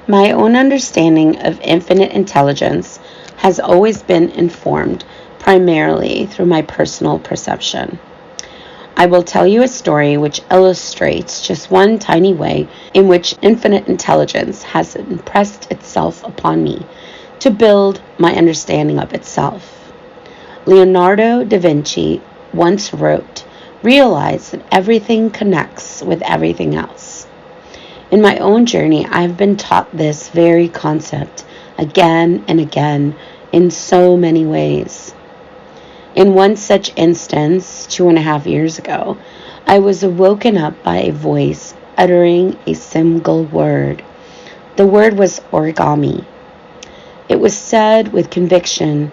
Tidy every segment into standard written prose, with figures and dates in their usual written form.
My own understanding of infinite intelligence has always been informed primarily through my personal perception. I will tell you a story which illustrates just one tiny way in which infinite intelligence has impressed itself upon me to build my understanding of itself. Leonardo da Vinci once wrote, "Realize that everything connects with everything else." In my own journey, I have been taught this very concept again and again in so many ways. In one such instance, 2.5 years ago, I was woken up by a voice uttering a single word. The word was origami. It was said with conviction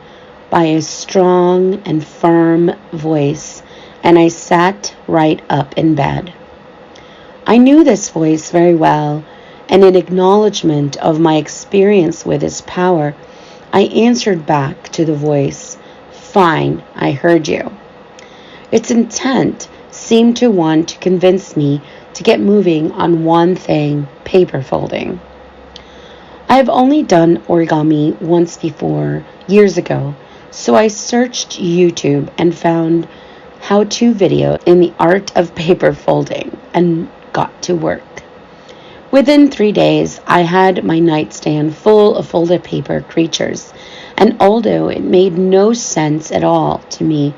by a strong and firm voice, and I sat right up in bed. I knew this voice very well, and in acknowledgement of my experience with its power, I answered back to the voice, "Fine, I heard you." Its intent seemed to want to convince me to get moving on one thing, paper folding. I have only done origami once before, years ago, so I searched YouTube and found how-to video in the art of paper folding and got to work. Within 3 days, I had my nightstand full of folded paper creatures, and although it made no sense at all to me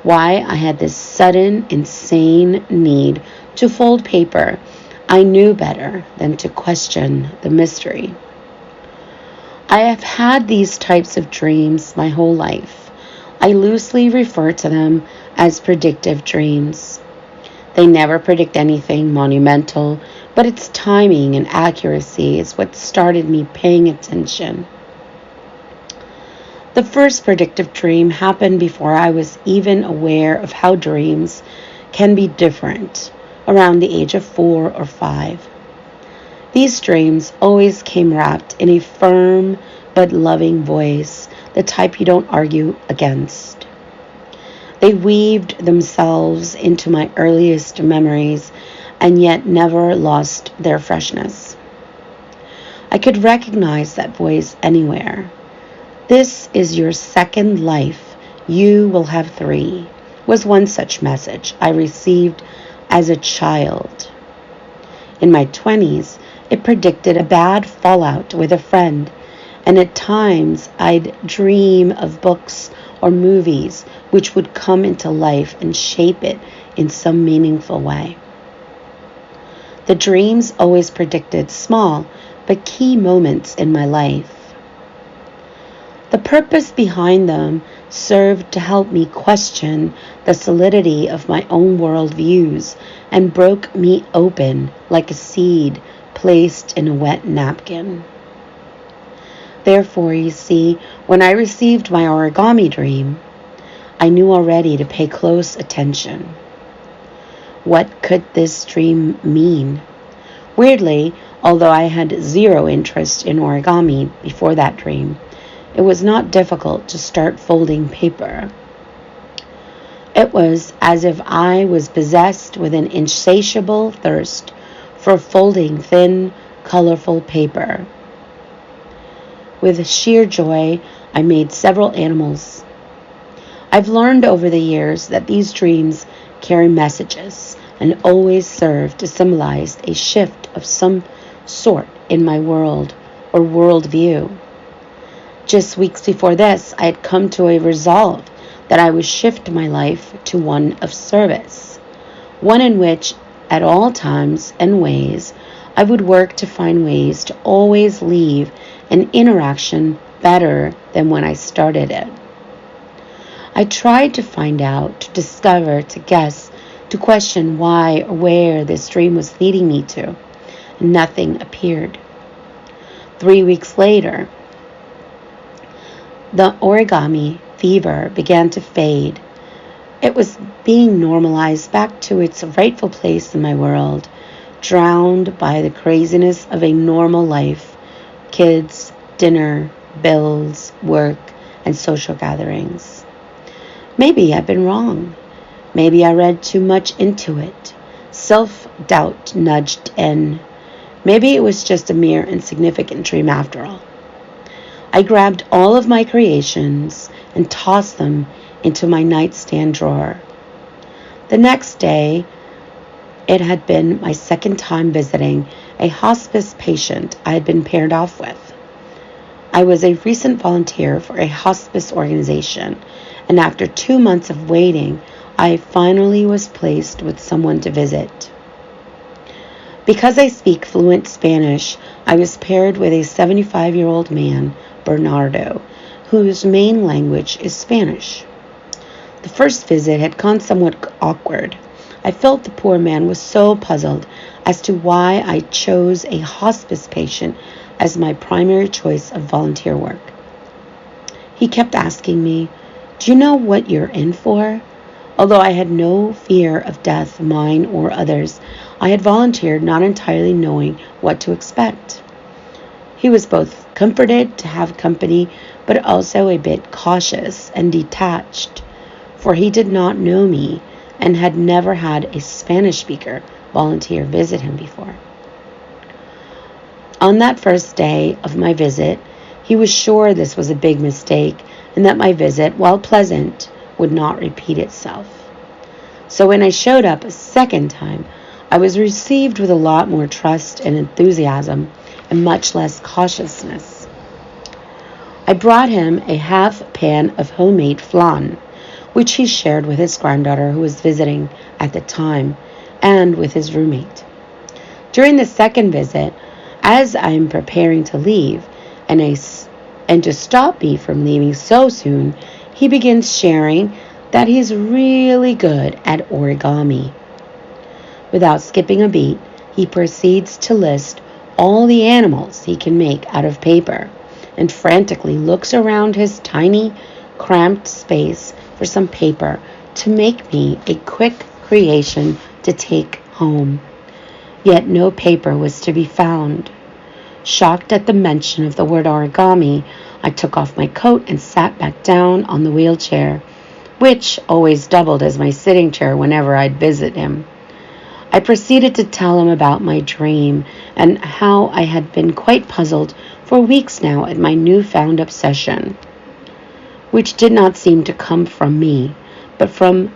why I had this sudden, insane need to fold paper, I knew better than to question the mystery. I have had these types of dreams my whole life. I loosely refer to them as predictive dreams. They never predict anything monumental, but its timing and accuracy is what started me paying attention. The first predictive dream happened before I was even aware of how dreams can be different, around the age of 4 or 5. These dreams always came wrapped in a firm but loving voice, the type you don't argue against. They weaved themselves into my earliest memories and yet never lost their freshness. I could recognize that voice anywhere. "This is your second life. You will have 3, was one such message I received as a child. In my 20s, it predicted a bad fallout with a friend, and at times I'd dream of books or movies which would come into life and shape it in some meaningful way. The dreams always predicted small but key moments in my life. The purpose behind them served to help me question the solidity of my own worldviews and broke me open like a seed placed in a wet napkin. Therefore, you see, when I received my origami dream, I knew already to pay close attention. What could this dream mean? Weirdly, although I had zero interest in origami before that dream, it was not difficult to start folding paper. It was as if I was possessed with an insatiable thirst for folding thin, colorful paper. With sheer joy, I made several animals. I've learned over the years that these dreams carry messages and always serve to symbolize a shift of some sort in my world or worldview. Just weeks before this, I had come to a resolve that I would shift my life to one of service, one in which, at all times and ways, I would work to find ways to always leave an interaction better than when I started it. I tried to find out, to discover, to guess, to question why or where this dream was leading me to, and nothing appeared. 3 weeks later, the origami fever began to fade. It was being normalized back to its rightful place in my world, drowned by the craziness of a normal life, kids, dinner, bills, work, and social gatherings. Maybe I've been wrong. Maybe I read too much into it. Self-doubt nudged in. Maybe it was just a mere insignificant dream after all. I grabbed all of my creations and tossed them into my nightstand drawer. The next day, it had been my second time visiting a hospice patient I had been paired off with. I was a recent volunteer for a hospice organization, and after 2 months of waiting, I finally was placed with someone to visit. Because I speak fluent Spanish, I was paired with a 75-year-old man, Bernardo, whose main language is Spanish. The first visit had gone somewhat awkward. I felt the poor man was so puzzled as to why I chose a hospice patient as my primary choice of volunteer work. He kept asking me, "Do you know what you're in for?" Although I had no fear of death, mine or others, I had volunteered not entirely knowing what to expect. He was both comforted to have company, but also a bit cautious and detached, for he did not know me and had never had a Spanish speaker volunteer visit him before. On that first day of my visit, he was sure this was a big mistake and that my visit, while pleasant, would not repeat itself. So when I showed up a second time, I was received with a lot more trust and enthusiasm and much less cautiousness. I brought him a half pan of homemade flan, which he shared with his granddaughter who was visiting at the time and with his roommate. During the second visit, as I am preparing to leave and to stop me from leaving so soon, he begins sharing that he's really good at origami. Without skipping a beat, he proceeds to list all the animals he can make out of paper and frantically looks around his tiny, cramped space for some paper to make me a quick creation to take home. Yet no paper was to be found. Shocked at the mention of the word origami, I took off my coat and sat back down on the wheelchair, which always doubled as my sitting chair whenever I'd visit him. I proceeded to tell him about my dream and how I had been quite puzzled for weeks now at my newfound obsession, which did not seem to come from me, but from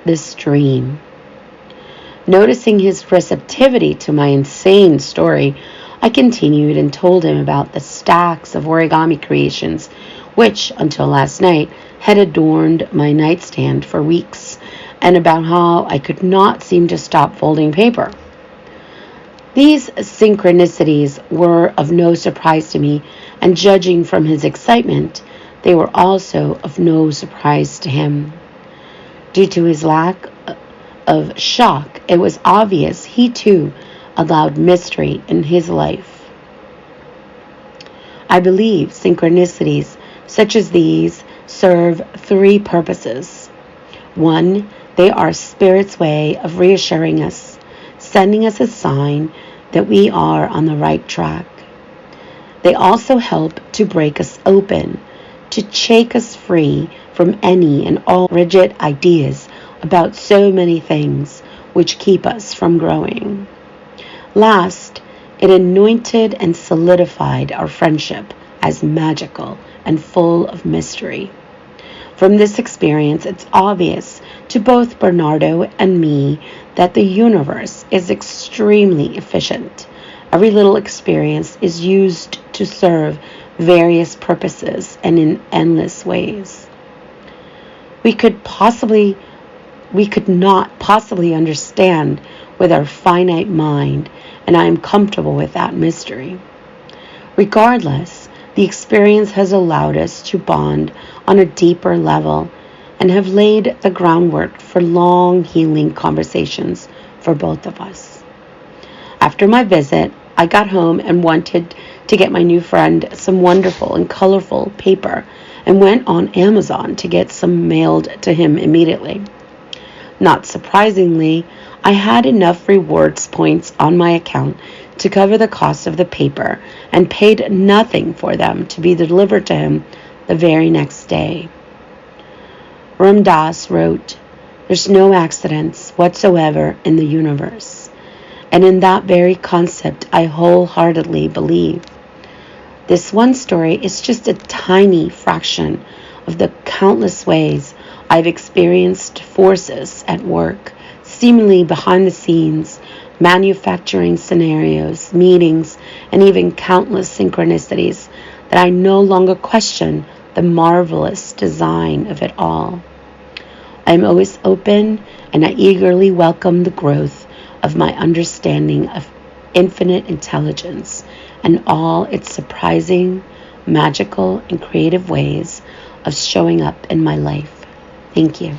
this dream. Noticing his receptivity to my insane story, I continued and told him about the stacks of origami creations, which, until last night, had adorned my nightstand for weeks, and about how I could not seem to stop folding paper. These synchronicities were of no surprise to me, and judging from his excitement, they were also of no surprise to him. Due to his lack of shock, it was obvious he too allowed mystery in his life. I believe synchronicities such as these serve 3 purposes. 1, they are Spirit's way of reassuring us, sending us a sign that we are on the right track. They also help to break us open, to shake us free from any and all rigid ideas about so many things which keep us from growing. Last, it anointed and solidified our friendship as magical and full of mystery. From this experience, it's obvious to both Bernardo and me that the universe is extremely efficient. Every little experience is used to serve various purposes and in endless ways. We could not possibly understand with our finite mind, and I am comfortable with that mystery. Regardless, the experience has allowed us to bond on a deeper level and have laid the groundwork for long healing conversations for both of us. After my visit, I got home and wanted to get my new friend some wonderful and colorful paper and went on Amazon to get some mailed to him immediately. Not surprisingly, I had enough rewards points on my account to cover the cost of the paper and paid nothing for them to be delivered to him the very next day. Ram Dass wrote, "There's no accidents whatsoever in the universe. And in that very concept, I wholeheartedly believe. This one story is just a tiny fraction of the countless ways I've experienced forces at work, seemingly behind the scenes, manufacturing scenarios, meetings, and even countless synchronicities that I no longer question the marvelous design of it all. I am always open, and I eagerly welcome the growth of my understanding of infinite intelligence and all its surprising, magical, and creative ways of showing up in my life. Thank you.